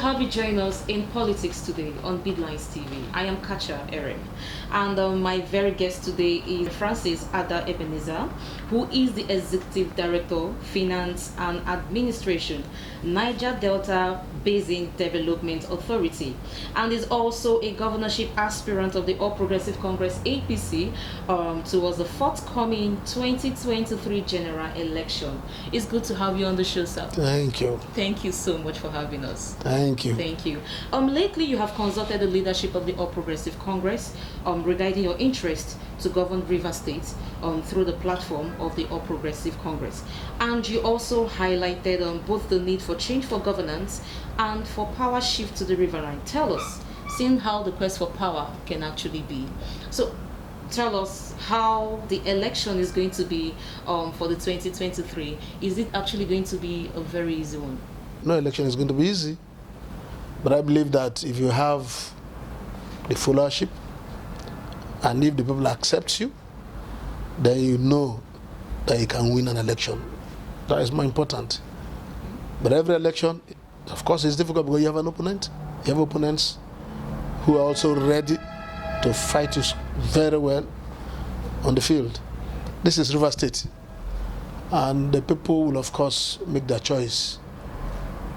have you join us in politics today on Bidlines TV. I am Kacha Erin, and my very guest today is Francis Ada Ebenezer, who is the Executive Director, Finance and Administration, Niger Delta Basin Development Authority, and is also a governorship aspirant of the All Progressive Congress (APC) towards the forthcoming 2023 general election. It's good to have you on the show, sir. Thank you. Thank you so much for having us. Thank you. Thank you. Lately, you have consulted the leadership of the All Progressive Congress regarding your interest to govern Rivers State through the platform of the All Progressive Congress. And you also highlighted both the need for change for governance and for power shift to the riverine. Tell us, seeing how the quest for power can actually be. So, tell us how the election is going to be for the 2023. Is it actually going to be a very easy one? No election is going to be easy, but I believe that if you have the followership and if the people accept you, then you know that you can win an election. That is more important. But every election, of course, is difficult because you have an opponent. You have opponents who are also ready to fight you very well on the field. This is Rivers State, and the people will, of course, make their choice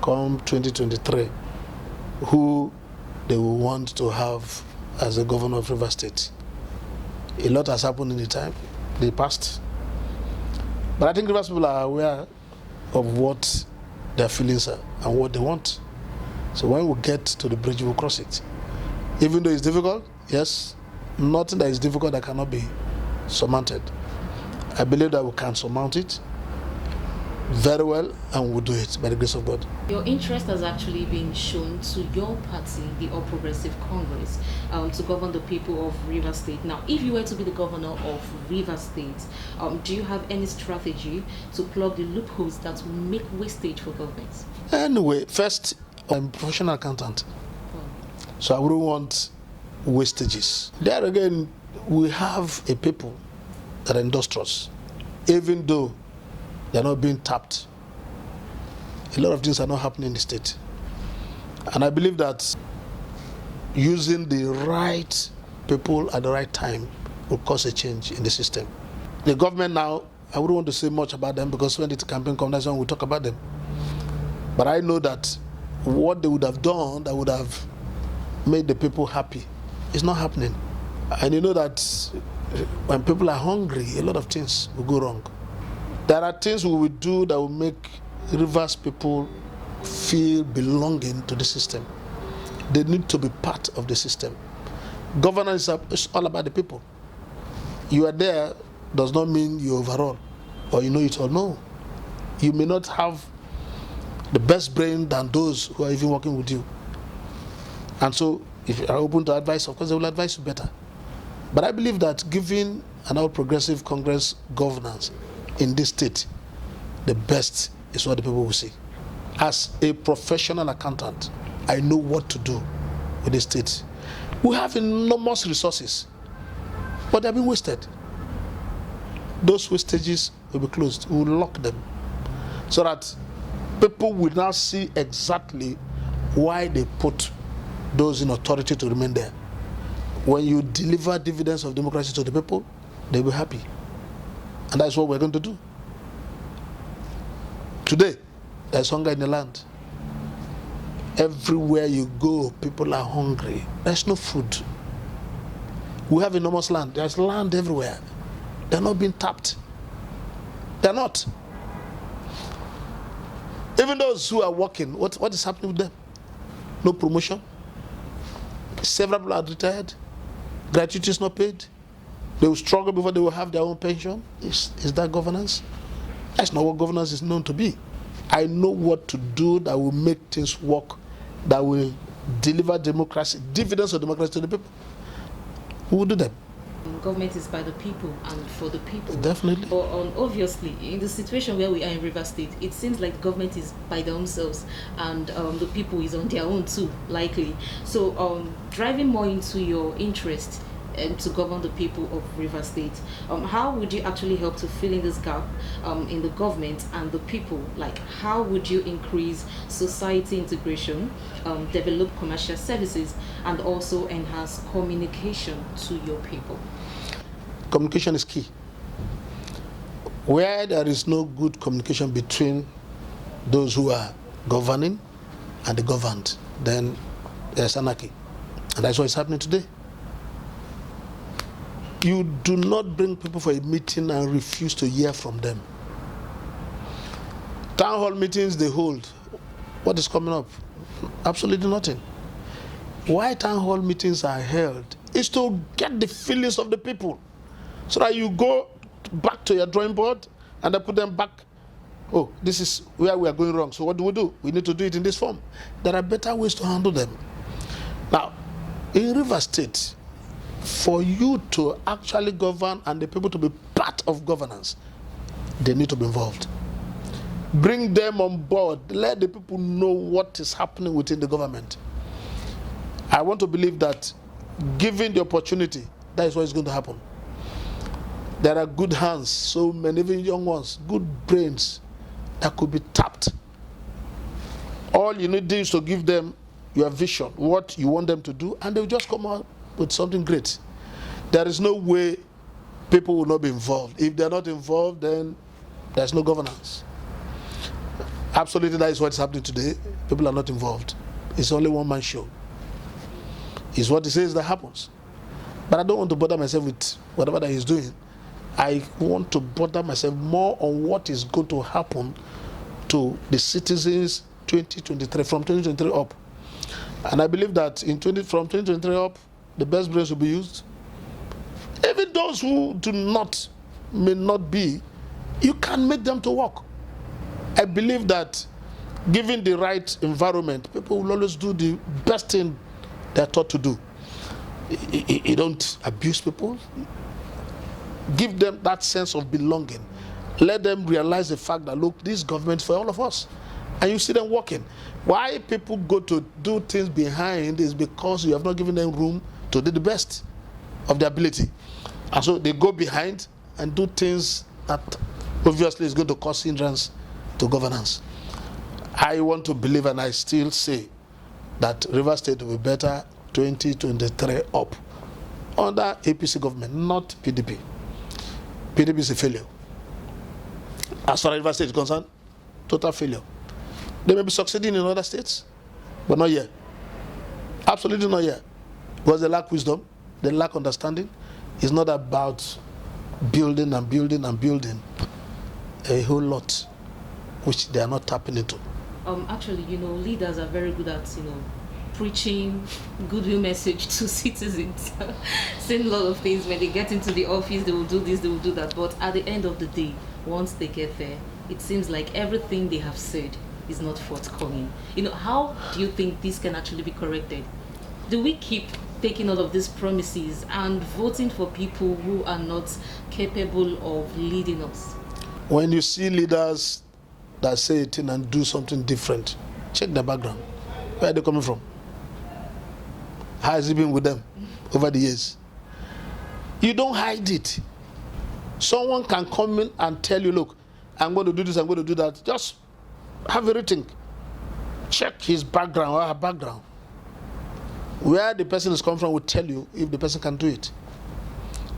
come 2023 who they will want to have as the governor of Rivers State. A lot has happened in the past, but I think Rivers people are aware of what their feelings are and what they want. So when we get to the bridge, we'll cross it. Even though it's difficult, yes, nothing that is difficult that cannot be surmounted. I believe that we can surmount it very well, and we'll do it by the grace of God. Your interest has actually been shown to your party, the All Progressive Congress, to govern the people of Rivers State. Now, if you were to be the governor of Rivers State, do you have any strategy to plug the loopholes that will make wastage for government? Anyway, first, I'm a professional accountant, so I wouldn't want wastages. There again, we have a people that are industrious, even though they're not being tapped. A lot of things are not happening in the state. And I believe that using the right people at the right time will cause a change in the system. The government now, I wouldn't want to say much about them because when the campaign comes, that's when we'll talk about them. But I know that what they would have done that would have made the people happy is not happening. And you know that when people are hungry, a lot of things will go wrong. There are things we will do that will make Rivers people feel belonging to the system. They need to be part of the system. Governance is all about the people. You are there does not mean you overall or you know it all. No. You may not have the best brain than those who are even working with you. And so if you are open to advice, of course they will advise you better. But I believe that giving an All Progressive Congress governance in this state, the best is what the people will see. As a professional accountant, I know what to do with the state. We have enormous resources, but they're being wasted. Those wastages will be closed. We will lock them so that people will now see exactly why they put those in authority to remain there. When you deliver dividends of democracy to the people, they'll be happy. And that's what we're going to do. Today, there's hunger in the land. Everywhere you go, people are hungry. There's no food. We have enormous land. There's land everywhere. They're not being tapped. They're not. Even those who are working, what is happening with them? No promotion. Several people are retired. Gratuity is not paid. They will struggle before they will have their own pension. Is that governance? That's not what governance is known to be. I know what to do that will make things work, that will deliver democracy, dividends of democracy to the people. Who will do them? Government is by the people and for the people. Definitely. But obviously, in the situation where we are in Rivers State, it seems like the government is by themselves and the people is on their own too, likely. So driving more into your interest, to govern the people of River State. How would you actually help to fill in this gap in the government and the people? Like, how would you increase society integration, develop commercial services, and also enhance communication to your people? Communication is key. Where there is no good communication between those who are governing and the governed, then there's anarchy. And that's what is happening today. You do not bring people for a meeting and refuse to hear from them. Town hall meetings they hold. What is coming up? Absolutely nothing. Why town hall meetings are held is to get the feelings of the people, so that you go back to your drawing board and then put them back. Oh, this is where we are going wrong. So what do? We need to do it in this form. There are better ways to handle them. Now, in River State, for you to actually govern and the people to be part of governance, they need to be involved. Bring them on board. Let the people know what is happening within the government. I want to believe that given the opportunity, that is what is going to happen. There are good hands, so many, even young ones, good brains that could be tapped. All you need to do is to give them your vision, what you want them to do, and they'll just come out with something great. There is no way people will not be involved. If they're not involved, then there's no governance. Absolutely, that is what's happening today. People are not involved. It's only one man show. It's what he says that happens. But I don't want to bother myself with whatever that he's doing. I want to bother myself more on what is going to happen to the citizens 2023, from 2023 up. And I believe that from 2023 up, the best brains will be used. Even those who may not be, you can make them to work. I believe that given the right environment, people will always do the best thing they're taught to do. You don't abuse people. Give them that sense of belonging. Let them realize the fact that, look, this government is for all of us. And you see them working. Why people go to do things behind is because you have not given them room to do the best of their ability. And so they go behind and do things that obviously is going to cause hindrance to governance. I want to believe, and I still say, that River State will be better 2023 up under APC government, not PDP. PDP is a failure. As far as River State is concerned, total failure. They may be succeeding in other states, but not here. Absolutely not here. Because they lack wisdom, they lack understanding. It's not about building and building and building a whole lot, which they are not tapping into. Actually, leaders are very good at, preaching goodwill message to citizens. Saying a lot of things. When they get into the office, they will do this, they will do that. But at the end of the day, once they get there, it seems like everything they have said is not forthcoming. How do you think this can actually be corrected? Do we keep taking all of these promises and voting for people who are not capable of leading us? When you see leaders that say it and do something different, check the background. Where are they coming from? How has it been with them over the years? You don't hide it. Someone can come in and tell you, look, I'm going to do this, I'm going to do that. Just have a rethink. Check his background or her background. Where the person is coming from will tell you if the person can do it.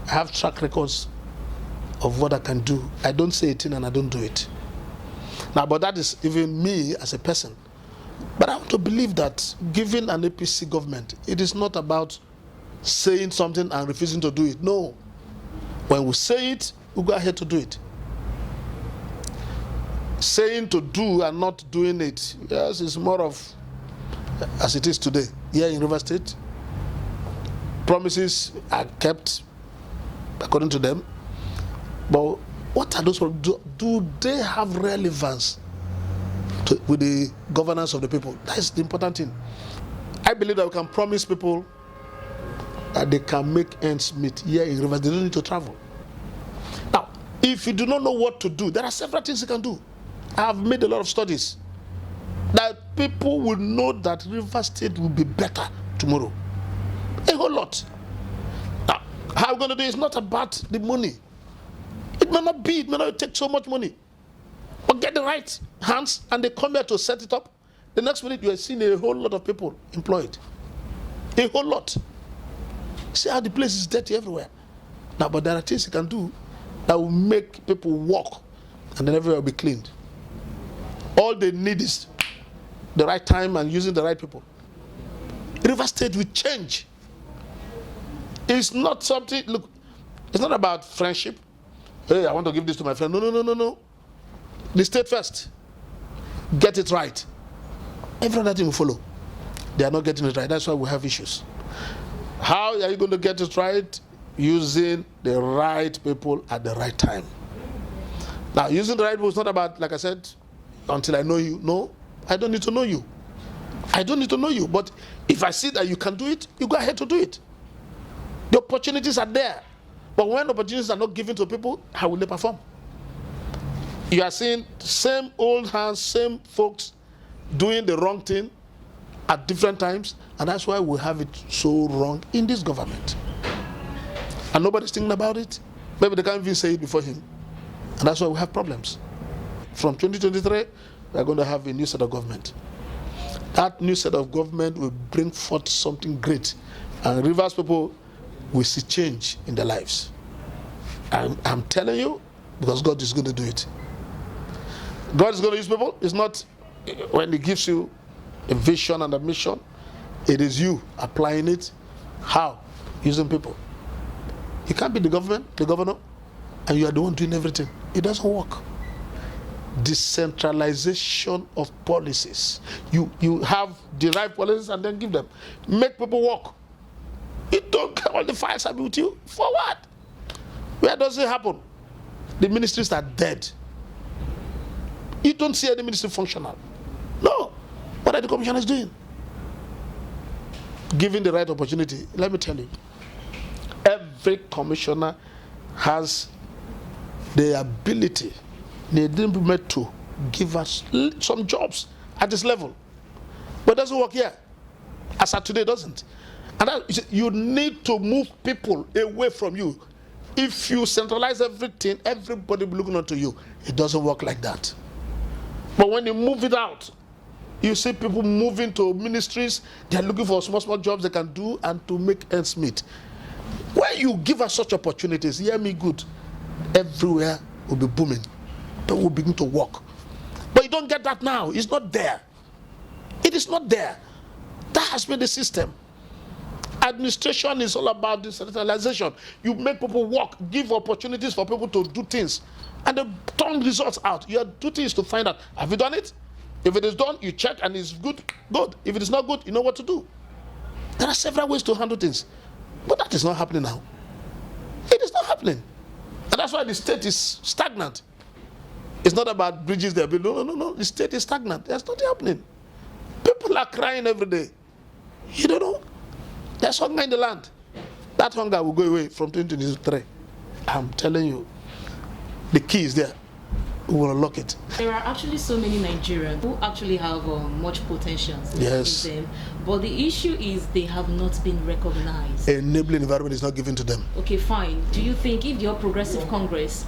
I have track records of what I can do. I don't say it and I don't do it. Now, but that is even me as a person. But I want to believe that given an APC government, it is not about saying something and refusing to do it. No. When we say it, we go ahead to do it. Saying to do and not doing it, yes, it's more of as it is today. Here in River State, promises are kept according to them. But what are those? Do they have relevance with the governance of the people? That is the important thing. I believe that we can promise people that they can make ends meet here in Rivers. They don't need to travel. Now, if you do not know what to do, there are several things you can do. I have made a lot of studies that people will know that River State will be better tomorrow. A whole lot. Now, How are we going to do it? It's not about the money. It may not be, it may not take so much money. But get the right hands and they come here to set it up. The next minute you are seeing a whole lot of people employed. A whole lot. See how the place is dirty everywhere. Now, but there are things you can do that will make people walk and then everywhere will be cleaned. All they need is the right time and using the right people. River State will change. It's not something, look, it's not about friendship. Hey, I want to give this to my friend. No. The state first. Get it right. Every other thing will follow. They are not getting it right. That's why we have issues. How are you going to get it right? Using the right people at the right time. Now, using the right people is not about, like I said, until I know you. No, I don't need to know you. I don't need to know you. But if I see that you can do it, you go ahead to do it. The opportunities are there. But when opportunities are not given to people, how will they perform? You are seeing same old hands, same folks doing the wrong thing at different times, and that's why we have it so wrong in this government. And nobody's thinking about it. Maybe they can't even say it before him. And that's why we have problems. From 2023, we're going to have a new set of government. That new set of government will bring forth something great. And Rivers people will see change in their lives. I'm telling you, because God is going to do it. God is going to use people. It's not when He gives you a vision and a mission, it is you applying it. How? Using people. You can't be the government, the governor, and you are the one doing everything. It doesn't work. Decentralization of policies. You have derived policies and then give them. Make people work. You don't care all the files are with you. For what? Where does it happen? The ministries are dead. You don't see any ministry functional. No. What are the commissioners doing? Given the right opportunity, let me tell you, every commissioner has the ability, they didn't be made to give us some jobs at this level. But it doesn't work here. As at today, it doesn't. And that, you need to move people away from you. If you centralize everything, everybody will be looking onto you. It doesn't work like that. But when you move it out, you see people moving to ministries, they're looking for small jobs they can do and to make ends meet. When you give us such opportunities, hear me good, everywhere will be booming. People will begin to work. But you don't get that now. It's not there. It is not there. That has been the system. Administration is all about decentralization. You make people work, give opportunities for people to do things, and they turn results out. Your duty is to find out, have you done it? If it is done, you check and it's good, good. If it is not good, you know what to do. There are several ways to handle things. But that is not happening now. It is not happening. And that's why the state is stagnant. It's not about bridges there. No. The state is stagnant. There's nothing happening. People are crying every day. You don't know. There's hunger in the land. That hunger will go away from 2023. I'm telling you. The key is there. We will unlock it. There are actually so many Nigerians who actually have much potential yes. in them, but the issue is they have not been recognized. Enabling environment is not given to them. Okay, fine. Do you think if your Progressive Congress,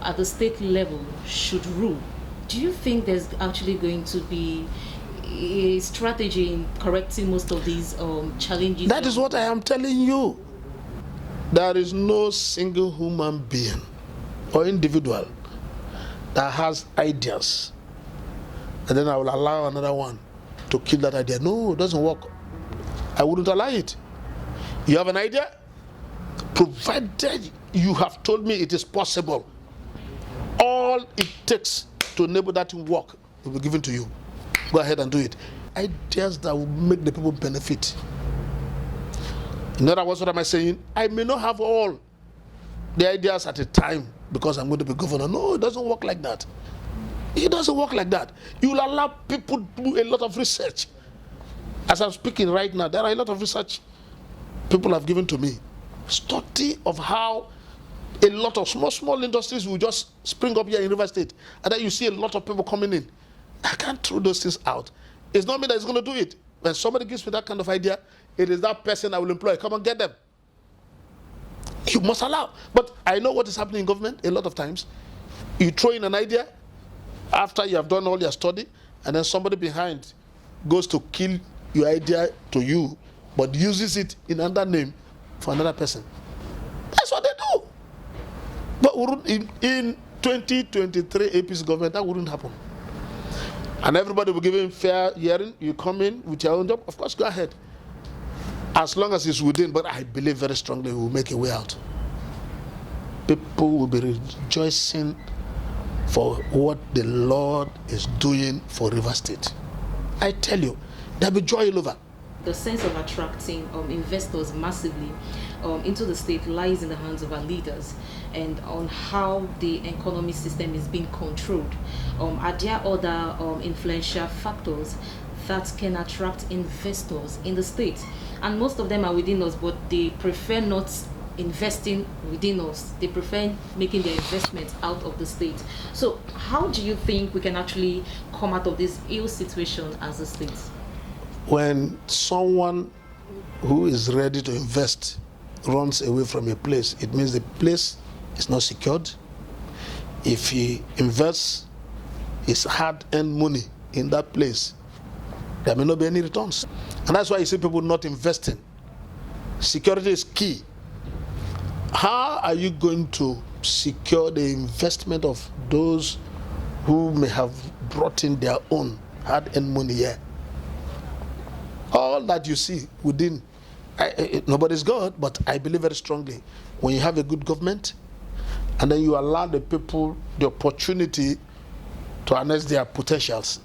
at the state level should rule, do you think there's actually going to be a strategy in correcting most of these challenges? That is what I am telling you. There is no single human being or individual that has ideas, and then I will allow another one to kill that idea. No, it doesn't work. I wouldn't allow it. You have an idea? Provided you have told me it is possible, all it takes to enable that to work will be given to you. Go ahead and do it. Ideas that will make the people benefit. In other words, what am I saying? I may not have all the ideas at a time because I'm going to be governor. No, it doesn't work like that. It doesn't work like that. You will allow people to do a lot of research. As I'm speaking right now, there are a lot of research people have given to me. Study of how a lot of small industries will just spring up here in River State. And then you see a lot of people coming in. I can't throw those things out. It's not me that is going to do it. When somebody gives me that kind of idea, it is that person I will employ. Come and get them. You must allow. But I know what is happening in government a lot of times. You throw in an idea after you have done all your study, and then somebody behind goes to kill your idea to you, but uses it in another name for another person. That's what they do. But in 2023 APC government, that wouldn't happen. And everybody will give him fair hearing. You come in with your own job, of course, go ahead. As long as it's within, but I believe very strongly we will make a way out. People will be rejoicing for what the Lord is doing for River State. I tell you, there'll be joy all over. The sense of attracting investors massively into the state lies in the hands of our leaders and on how the economic system is being controlled. Are there other influential factors that can attract investors in the state? And most of them are within us, but they prefer not investing within us. They prefer making their investments out of the state. So how do you think we can actually come out of this ill situation as a state? When someone who is ready to invest runs away from a place, it means the place is not secured. If he invests his hard-earned money in that place, there may not be any returns. And that's why you see people not investing. Security is key. How are you going to secure the investment of those who may have brought in their own hard-earned money here? All that you see within, nobody's God, but I believe very strongly, when you have a good government, and then you allow the people the opportunity to harness their potentials,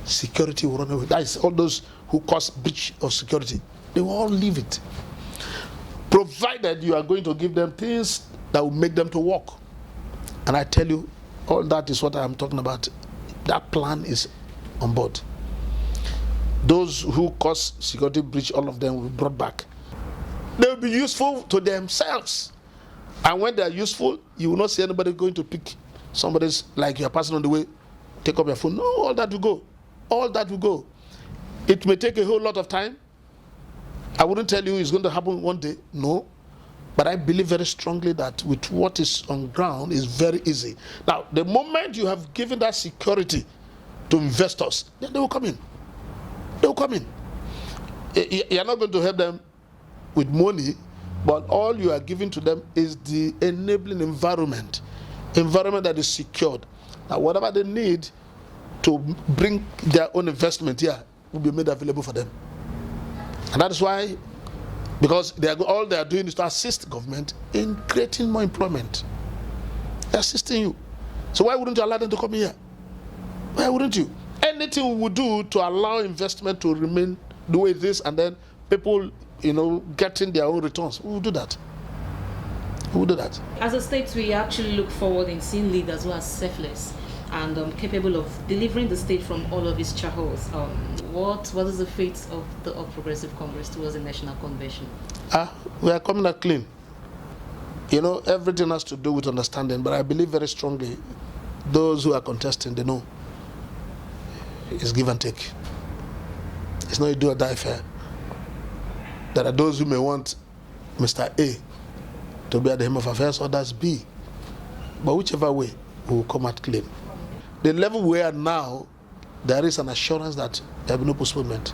security will run away. That is all those who cause breach of security. They will all leave it. Provided you are going to give them things that will make them to work. And I tell you, all that is what I'm talking about. That plan is on board. Those who cause security breach, all of them will be brought back. They will be useful to themselves. And when they are useful, you will not see anybody going to pick somebody's, like you're passing on the way, take up your phone. No, all that will go. All that will go. It may take a whole lot of time. I wouldn't tell you it's going to happen one day. No. But I believe very strongly that with what is on ground is very easy. Now, the moment you have given that security to investors, then they will come in. They will come in. You're not going to help them with money, but all you are giving to them is the enabling environment that is secured. Now, whatever they need to bring their own investment here will be made available for them. And that is why, because all they are doing is to assist government in creating more employment. They're assisting you. So why wouldn't you allow them to come here? Why wouldn't you? Anything we would do to allow investment to remain the way it is, and then people, getting their own returns, we will do that. We will do that. As a state, we actually look forward in seeing leaders who are selfless and capable of delivering the state from all of its chahos. What is the fate of the All Progressive Congress towards the National Convention? We are coming out clean. Everything has to do with understanding, but I believe very strongly those who are contesting, they know it's give and take. It's not a do or die affair. There are those who may want Mr. A to be at the helm of affairs, others B. But whichever way, we will come out clean. The level we are now, there is an assurance that there will be no postponement.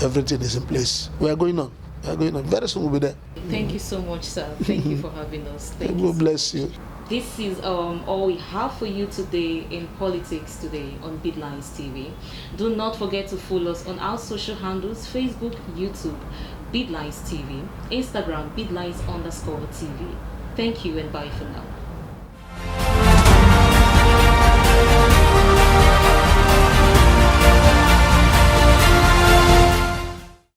Everything is in place. We are going on. We are going on. Very soon we'll be there. Thank you so much, sir. Thank you for having us. Thank you. God bless you. This is all we have for you today in Politics Today on Bidlines TV. Do not forget to follow us on our social handles: Facebook, YouTube, Bidlines TV, Instagram, Bidlines_TV. Thank you and bye for now.